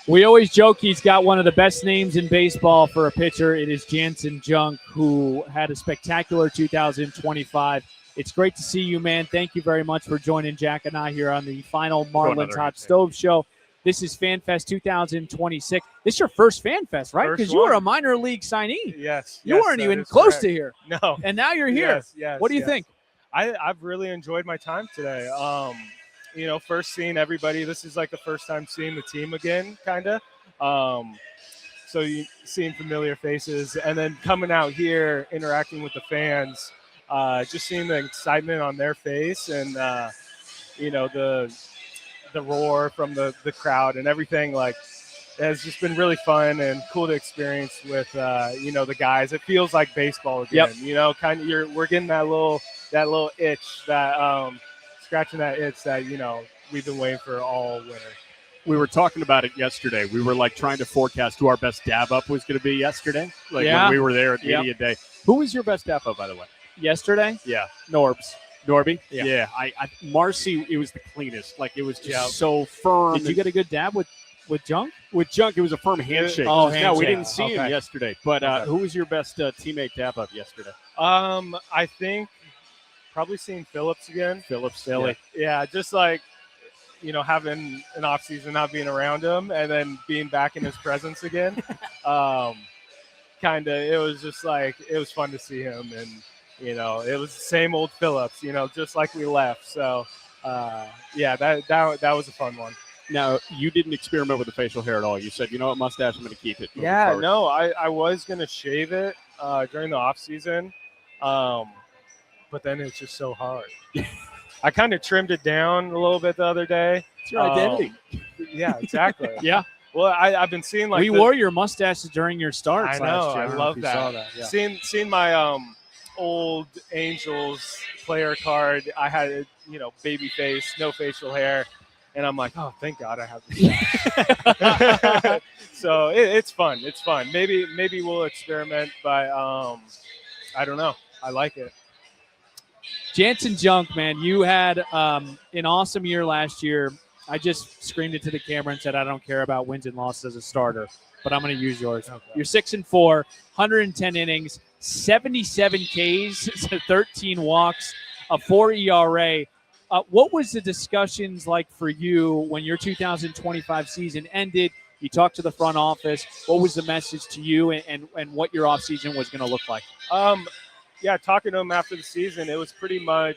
We always joke he's got one of the best names in baseball for a pitcher. It is Janson Junk, who had a spectacular 2025. It's great to see you, man. Thank you very much for joining Jack and I here on the final Marlins Hot Stove Show. This is FanFest 2026. This is your first FanFest, right? Because you were a minor league signee. Yes. You weren't even close to here. No. And now you're here. Yes. What do you think? I've really enjoyed my time today. First seeing everybody. This is like the first time seeing the team again, kind of. So you seeing familiar faces, and then coming out here, interacting with the fans, just seeing the excitement on their face, and the roar from the crowd and everything. Like, it has just been really fun and cool to experience with the guys. It feels like baseball again. Yep. We're getting that little itch, that scratching that itch that we've been waiting for all winter. We were talking about it yesterday. We were like trying to forecast who our best dab up was going to be yesterday. When we were there at the Idiot Day. Who was your best dab up, by the way? Yesterday? Yeah. Norbs. Norby? Yeah. Marcy, it was the cleanest. Like, it was just so firm. Did you get a good dab with Junk? With Junk, it was a firm handshake. Handshake. No, we didn't see him yesterday. But who was your best teammate dab up yesterday? I think probably seeing Phillips again. Philly. Yeah, just like, having an off season, not being around him, and then being back in his presence again. It was just like, it was fun to see him, and it was the same old Phillips, just like we left. So that was a fun one. Now, you didn't experiment with the facial hair at all. You said, what, mustache, I'm going to keep it. Yeah, no, I was going to shave it during the off season, but then it's just so hard. I kind of trimmed it down a little bit the other day. It's your identity. Yeah, exactly. Yeah. Well, I've been seeing we wore your mustaches during your starts. I know. Last year. I love that. Saw that. Yeah. Seeing my old Angels player card, I had baby face, no facial hair, and I'm like, oh, thank God I have this. So it's fun. It's fun. Maybe we'll experiment, but I don't know. I like it. Janson Junk, man, you had an awesome year last year. I just screamed it to the camera and said I don't care about wins and losses as a starter, but I'm going to use yours. Okay. You're 6-4, 110 innings, 77 Ks, 13 walks, a 4 ERA. What was the discussions like for you when your 2025 season ended? You talked to the front office. What was the message to you and what your offseason was going to look like? Yeah, talking to them after the season, it was pretty much,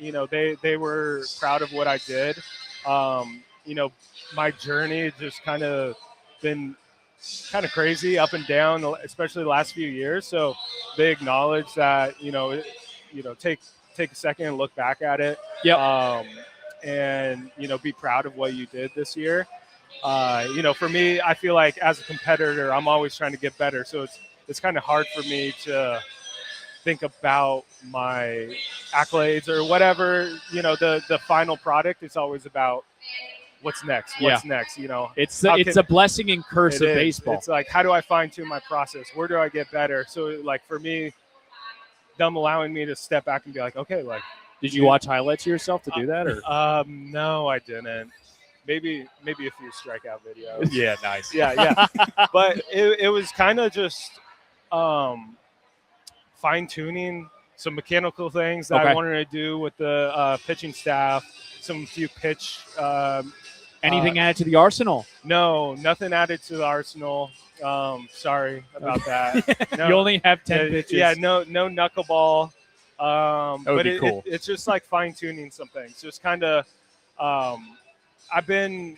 they were proud of what I did. My journey just kind of been kind of crazy, up and down, especially the last few years. So they acknowledge that, take a second and look back at it. Yep. And be proud of what you did this year. For me, I feel like as a competitor, I'm always trying to get better. So it's kind of hard for me to think about my accolades or whatever. The final product is always about what's next. It's a blessing and curse of baseball. It's like, how do I fine tune my process? Where do I get better? So like for me, them allowing me to step back and be like, okay, like, did you watch highlights of yourself to do that? Or no, I didn't. Maybe a few strikeout videos. Yeah, nice. Yeah. But it was kind of just fine-tuning some mechanical things that I wanted to do with the pitching staff, some few pitch. Anything added to the arsenal? No, nothing added to the arsenal. Sorry about that. No, you only have 10 pitches. Yeah, no knuckleball. That would be cool. It's just like fine-tuning some things. Just kind of I've been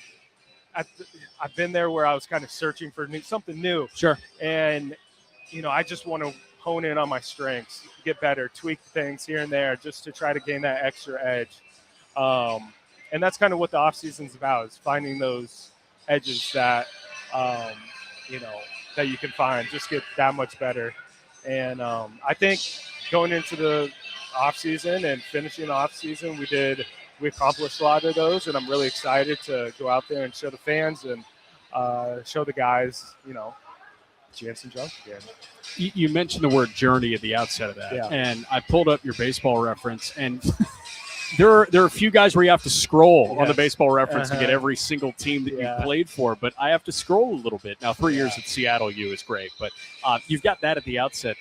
there where I was kind of searching for something new. Sure. And, I just want to hone in on my strengths, get better, tweak things here and there just to try to gain that extra edge. And that's kind of what the offseason's about, is finding those edges that, that you can find, just get that much better. And I think going into the offseason and finishing the offseason, we accomplished a lot of those, and I'm really excited to go out there and show the fans and show the guys, Janson Junk again. You mentioned the word journey at the outset of that, and I pulled up your baseball reference, and there are a few guys where you have to scroll on the Baseball Reference to get Uh-huh. every single team that Yeah. you played for, but I have to scroll a little bit. Now, 3 years at Seattle U is great, but you've got that at the outset.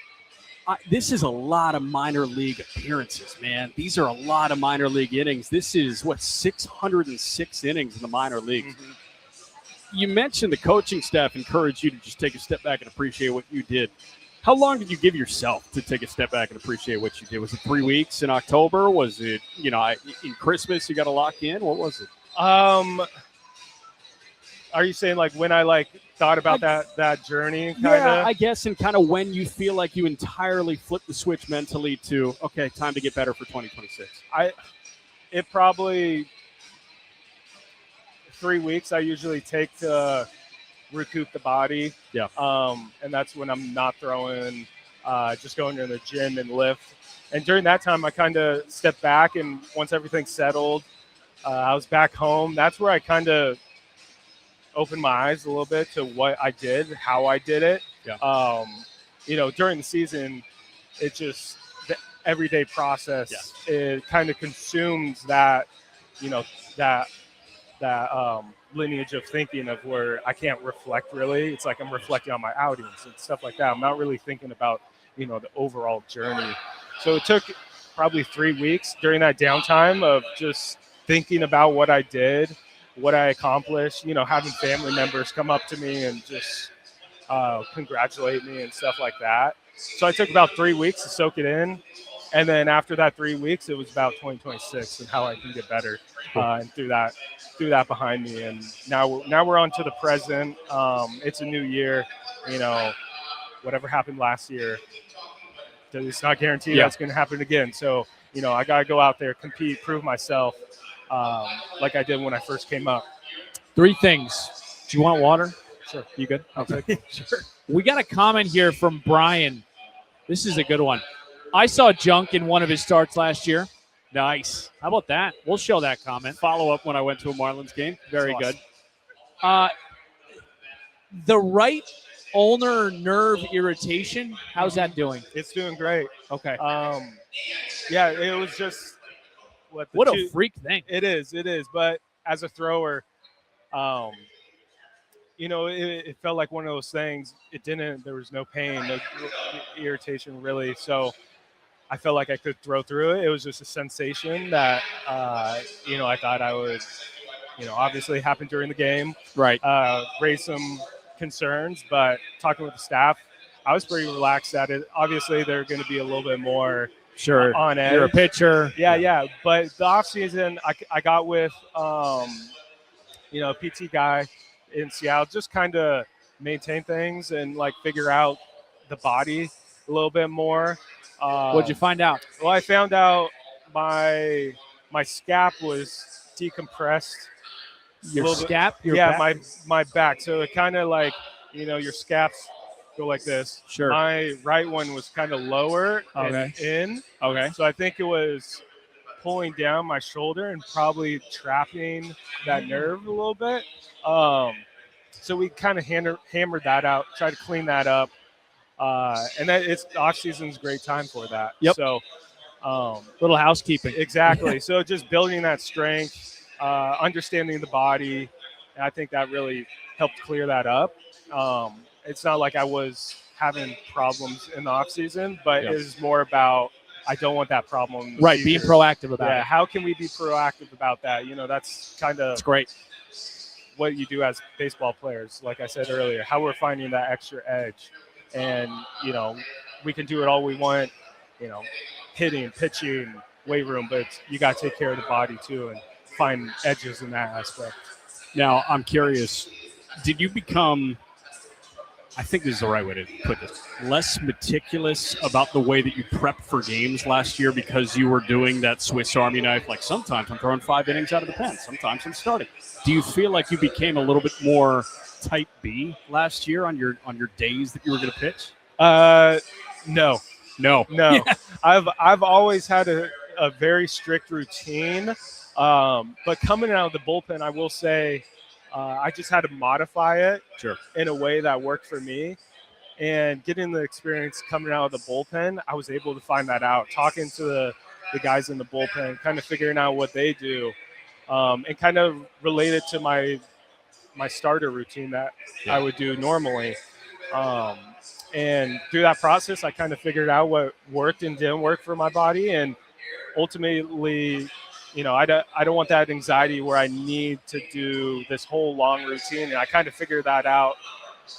This is a lot of minor league appearances, man. These are a lot of minor league innings. This is, 606 innings in the minor leagues. Mhm. You mentioned the coaching staff encouraged you to just take a step back and appreciate what you did. How long did you give yourself to take a step back and appreciate what you did? Was it 3 weeks in October? Was it, in Christmas you got to lock in? What was it? Are you saying like when I thought about that journey? Yeah, I guess, and kind of when you feel like you entirely flip the switch mentally to, okay, time to get better for 2026. It probably 3 weeks I usually take to recoup the body. Yeah. And that's when I'm not throwing, just going to the gym and lift. And during that time, I kind of stepped back, and once everything settled, I was back home. That's where I kind of opened my eyes a little bit to what I did, how I did it. Yeah. During the season, it just the everyday process. Yeah. It kind of consumes that, that lineage of thinking of where I can't reflect really. It's like I'm reflecting on my outings and stuff like that. I'm not really thinking about, the overall journey. So it took probably 3 weeks during that downtime of just thinking about what I did, what I accomplished, having family members come up to me and just congratulate me and stuff like that. So I took about 3 weeks to soak it in. And then after that 3 weeks, it was about 2026 and how I can get better and threw that behind me. And now we're on to the present. It's a new year. Whatever happened last year, it's not guaranteed that's going to happen again. So, I got to go out there, compete, prove myself like I did when I first came up. 3 things. Do you want water? Sure. You good? Okay. Sure. We got a comment here from Brian. This is a good one. I saw Junk in one of his starts last year. Nice. How about that? We'll show that comment. Follow up when I went to a Marlins game. Very That's good. The right ulnar nerve irritation, how's that doing? It's doing great. Okay. Yeah, it was just What a freak thing. It is. But as a thrower, it felt like one of those things. There was no pain, no irritation really. So I felt like I could throw through it. It was just a sensation that, I thought I would, obviously happened during the game. Right. Raised some concerns, but talking with the staff, I was pretty relaxed at it. Obviously, they're going to be a little bit more Sure. on edge. You're a pitcher. Yeah. But the off season, I got with, a PT guy in Seattle, just kind of maintain things and figure out the body a little bit more. What'd you find out? Well, I found out my scap was decompressed. Your scap? Back? my back. So it kind of your scaps go like this. Sure. My right one was kind of lower and in. Okay. So I think it was pulling down my shoulder and probably trapping that nerve a little bit. So we kind of hammered that out, tried to clean that up. And that it's off season's a great time for that. Yep. So little housekeeping. exactly. So just building that strength, understanding the body, and I think that really helped clear that up. It's not like I was having problems in the off season, but it was more about I don't want that problem. Right, being proactive about it. How can we be proactive about that? That's kind of It's great. what you do as baseball players. Like I said earlier, how we're finding that extra edge. And, we can do it all we want, hitting, pitching, weight room, but you got to take care of the body too and find edges in that aspect. Now, I'm curious, did you become, I think this is the right way to put this, less meticulous about the way that you prepped for games last year because you were doing that Swiss Army knife? Like sometimes I'm throwing 5 innings out of the pen, sometimes I'm starting. Do you feel like you became a little bit more type B last year on your days that you were going to pitch? No. Yeah. I've always had a very strict routine, but coming out of the bullpen, I will say I just had to modify it in a way that worked for me. And getting the experience coming out of the bullpen, I was able to find that out. Talking to the guys in the bullpen, kind of figuring out what they do, and kind of related to my starter routine that I would do normally. And through that process, I kind of figured out what worked and didn't work for my body, and ultimately, I don't want that anxiety where I need to do this whole long routine. And I kind of figured that out,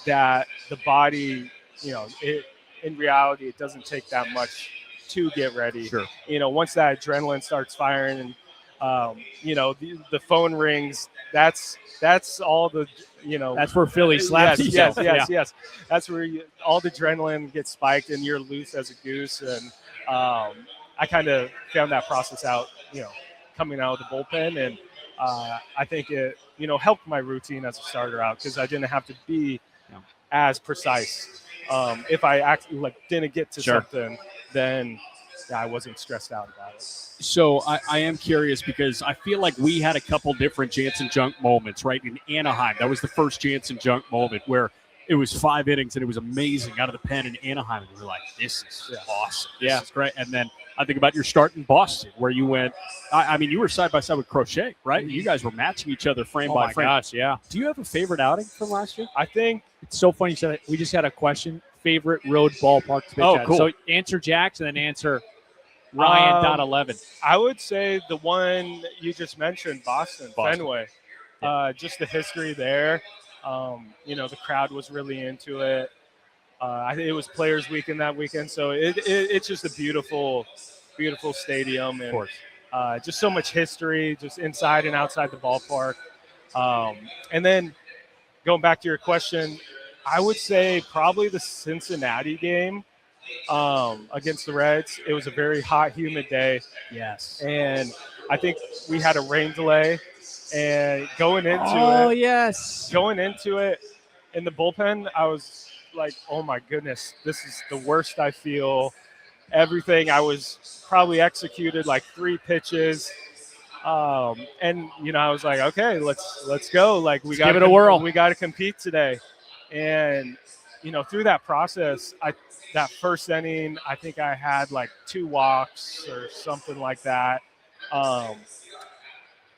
that the body, in reality, it doesn't take that much to get ready. Sure. Once that adrenaline starts firing and, the phone rings, that's all the, That's where Philly slaps yes, himself. yes. That's where all the adrenaline gets spiked and you're loose as a goose. And I kind of found that process out, coming out of the bullpen. And I think it, helped my routine as a starter out because I didn't have to be as precise. If I didn't get to something, then I wasn't stressed out about it. So I am curious because I feel like we had a couple different Janson Junk moments, right? In Anaheim, that was the first Janson Junk moment where it was 5 innings and it was amazing out of the pen in Anaheim. And we were like, this is awesome. This is great. And then I think about your start in Boston where you went, I mean, you were side by side with Crochet, right? You guys were matching each other frame by frame. Oh, my gosh, yeah. Do you have a favorite outing from last year? I think it's so funny you said it. We just had a question. Favorite road ballpark to pitch at. Cool. So answer Jackson and then answer Ryan.11. I would say the one you just mentioned, Boston. Fenway. Just the history there. The crowd was really into it. I think it was Players Weekend that weekend, so it's just a beautiful, beautiful stadium, and of course. just so much history, just inside and outside the ballpark. And then going back to your question, I would say probably the Cincinnati game against the Reds. It was a very hot, humid day. Yes. And I think we had a rain delay. And going into it in the bullpen, I was like, oh my goodness, this is the worst I feel. Everything, I was probably executed like 3 pitches. And I was like, okay, let's go. Like we got give it a whirl. We got to compete today. And through that process, that first inning, I think I had like 2 walks or something like that.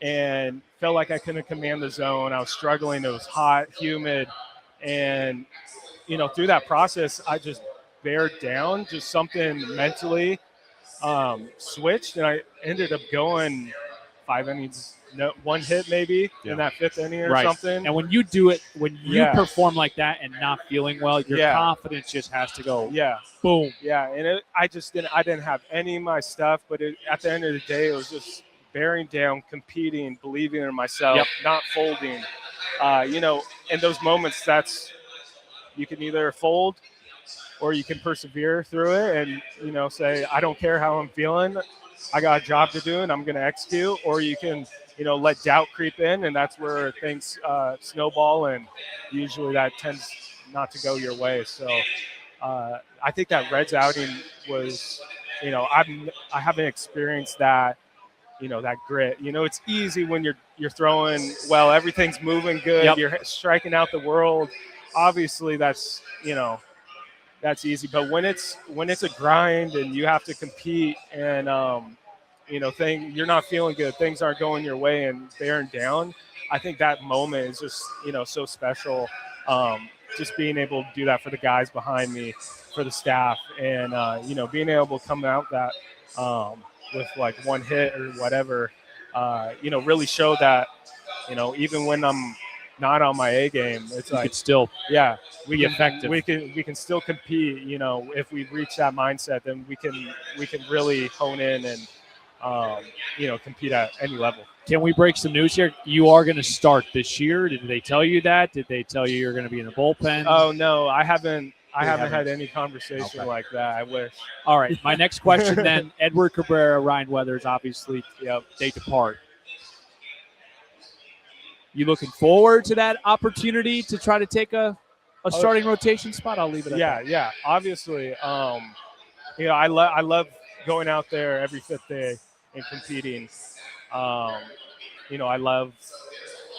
And felt like I couldn't command the zone. I was struggling. It was hot, humid. And, through that process, I just bared down, just something mentally switched. And I ended up going 5 innings, 1 hit maybe in that 5th inning or something. And when you do it, when you perform like that and not feeling well, your confidence just has to go boom. Yeah, and I didn't have any of my stuff, but at the end of the day, it was just bearing down, competing, believing in myself, not folding. In those moments, you can either fold or you can persevere through it and, say, I don't care how I'm feeling. I got a job to do and I'm going to execute. Or you can, let doubt creep in, and that's where things snowball, and usually that tends not to go your way. So I think that Reds outing was, I haven't experienced that, that grit. It's easy when you're throwing well, everything's moving good, you're striking out the world. Obviously, that's that's easy. But when it's a grind and you have to compete, and you're not feeling good, things aren't going your way, and bearing down, I think that moment is just so special. Just being able to do that for the guys behind me, for the staff, and being able to come out that with like 1 hit or whatever, really show that even when I'm not on my A game, it's you like could still we effective. We can still compete. If we reach that mindset, then we can really hone in and compete at any level. Can we break some news here? You are going to start this year. Did they tell you that? Did they tell you you're going to be in the bullpen? Oh no, I haven't had any conversation like that. I wish. All right. My next question then: Edward Cabrera, Ryan Weathers, obviously, they depart. You looking forward to that opportunity to try to take a starting rotation spot? I'll leave it at that. Yeah. Obviously, I love going out there every 5th day and competing. I love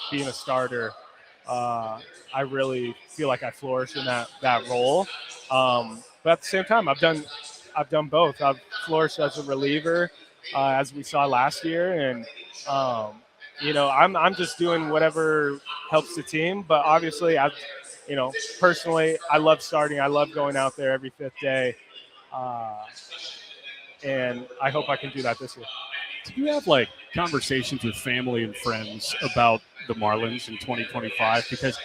being a starter. I really feel like I flourish in that role. But at the same time, I've done both. I've flourished as a reliever, as we saw last year. And I'm just doing whatever helps the team. But obviously, personally, I love starting. I love going out there every fifth day, and I hope I can do that this year. Do you have like conversations with family and friends about the Marlins in 2025? Because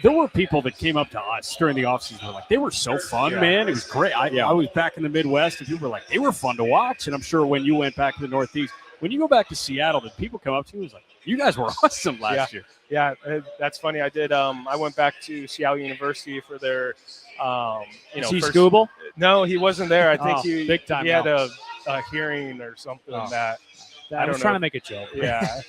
there were people that came up to us during the offseason. Were like, they were so fun, man. It was great. I was back in the Midwest, and people were like, they were fun to watch. And I'm sure when you went back to the Northeast, when you go back to Seattle, did people come up to you and was like, you guys were awesome last year? Yeah, that's funny. I did. I went back to Seattle University for their, Is he Scooble? No, he wasn't there. I think big time he had a hearing or something that. I was trying to make a joke. Yeah.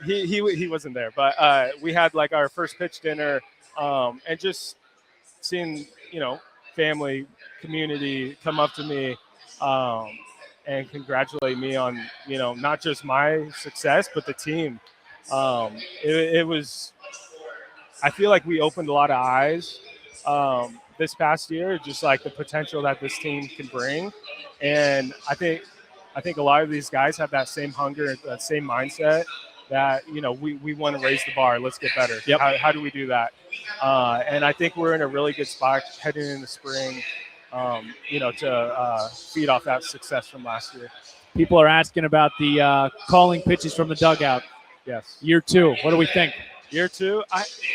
He wasn't there, but we had like our first pitch dinner, and just seeing family, community come up to me and congratulate me on not just my success but the team. It was. I feel like we opened a lot of eyes this past year, just like the potential that this team can bring, and I think a lot of these guys have that same hunger, that same mindset that, we want to raise the bar. Let's get better. Yep. How do we do that? And I think we're in a really good spot heading into spring, to feed off that success from last year. People are asking about the calling pitches from the dugout. Yes. Year 2. What do we think? Year 2,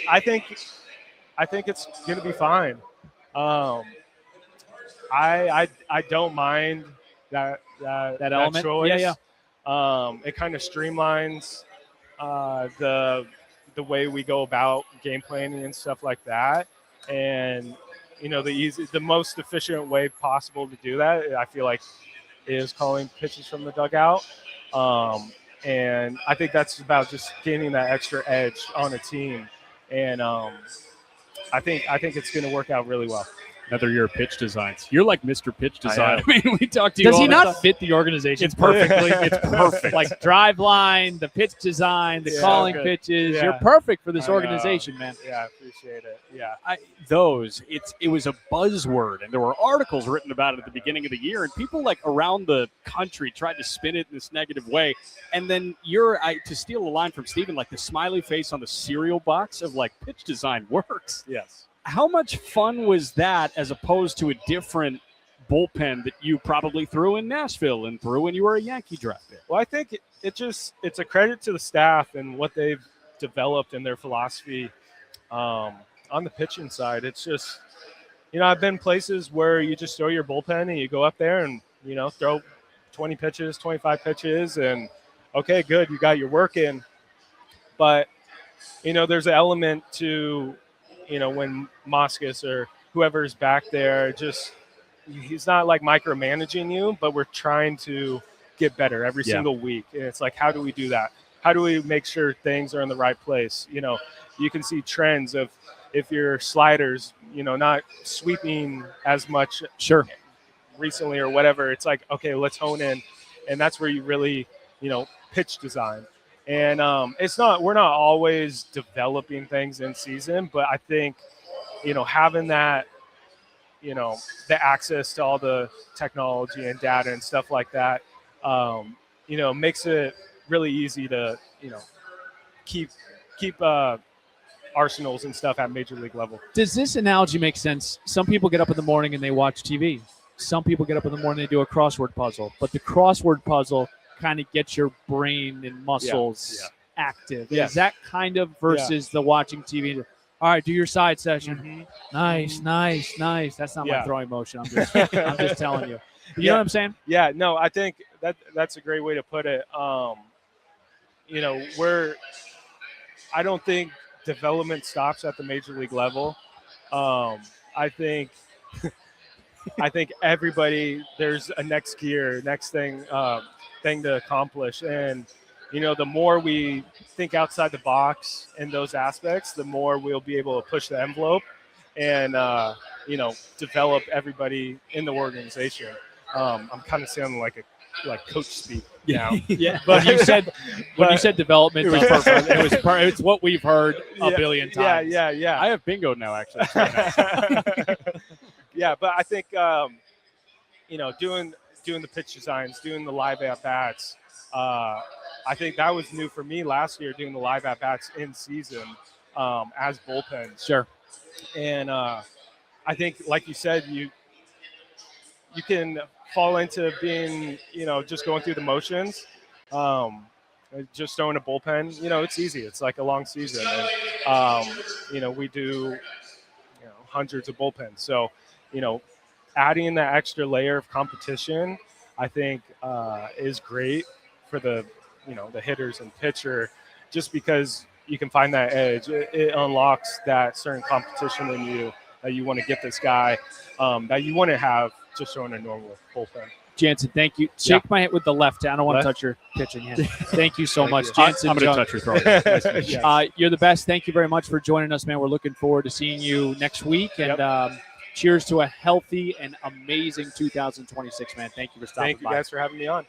I think it's going to be fine. I don't mind that element choice. Yeah. It kind of streamlines the way we go about game planning and stuff like that, and the most efficient way possible to do that, I feel like, is calling pitches from the dugout, and I think that's about just gaining that extra edge on a team, and I think it's going to work out really well. Another year of pitch designs. You're like Mr. Pitch Design. I mean, we talked to you. Does he not fit the organization? It's perfectly. It's perfect. Like drive line, the pitch design, the calling pitches. Yeah. You're perfect for this organization, man. Yeah, I appreciate it. Yeah. It was a buzzword, and there were articles written about it at the beginning of the year, and people like around the country tried to spin it in this negative way. And then to steal a line from Steven, like the smiley face on the cereal box of like pitch design works. Yes. How much fun was that as opposed to a different bullpen that you probably threw in Nashville and threw when you were a Yankee draft pick? Well, I think it's a credit to the staff and what they've developed in their philosophy on the pitching side. It's just, I've been places where you just throw your bullpen and you go up there and, throw 20 pitches, 25 pitches, and okay, good, you got your work in. But, there's an element to when Moskis or whoever's back there, he's not like micromanaging you, but we're trying to get better every single week. And it's like, how do we do that? How do we make sure things are in the right place? You can see trends of if your sliders, not sweeping as much recently or whatever. It's like, okay, let's hone in. And that's where you really, pitch design. And we're not always developing things in season, but I think, having that, the access to all the technology and data and stuff like that, makes it really easy to, keep arsenals and stuff at major league level. Does this analogy make sense? Some people get up in the morning and they watch TV. Some people get up in the morning and they do a crossword puzzle, but the crossword puzzle kind of gets your brain and muscles active. Yes. Is that kind of versus the watching TV? All right, do your side session. Mm-hmm. Nice. That's not my throwing motion. I'm just telling you. You know what I'm saying? Yeah, no, I think that's a great way to put it. I don't think development stops at the major league level. I think everybody, there's a next gear, next thing to accomplish, and the more we think outside the box in those aspects, the more we'll be able to push the envelope and develop everybody in the organization. I'm kind of sounding like coach speak now. Yeah, but you said development, it was perfect. It's what we've heard a billion times. Yeah. I have bingo now, actually. Yeah, but I think doing doing the pitch designs, doing the live at bats. I think that was new for me last year, doing the live at bats in season as bullpens. Sure. And I think, like you said, you can fall into being, just going through the motions. Just throwing a bullpen, it's easy. It's like a long season. And, we do, hundreds of bullpens. So, adding that extra layer of competition, I think is great for the hitters and pitcher, just because you can find that edge. It unlocks that certain competition in you that you want to get this guy, that you want to have just throwing a normal bullpen. Janson, thank you. Shake my hand with the left hand. I don't want to touch your pitching hand. Thank you so much, Janson. I'm going to touch your throat. Nice to meet you. You're the best. Thank you very much for joining us, man. We're looking forward to seeing you next week. And cheers to a healthy and amazing 2026, man. Thank you for stopping by. Thank you guys for having me on.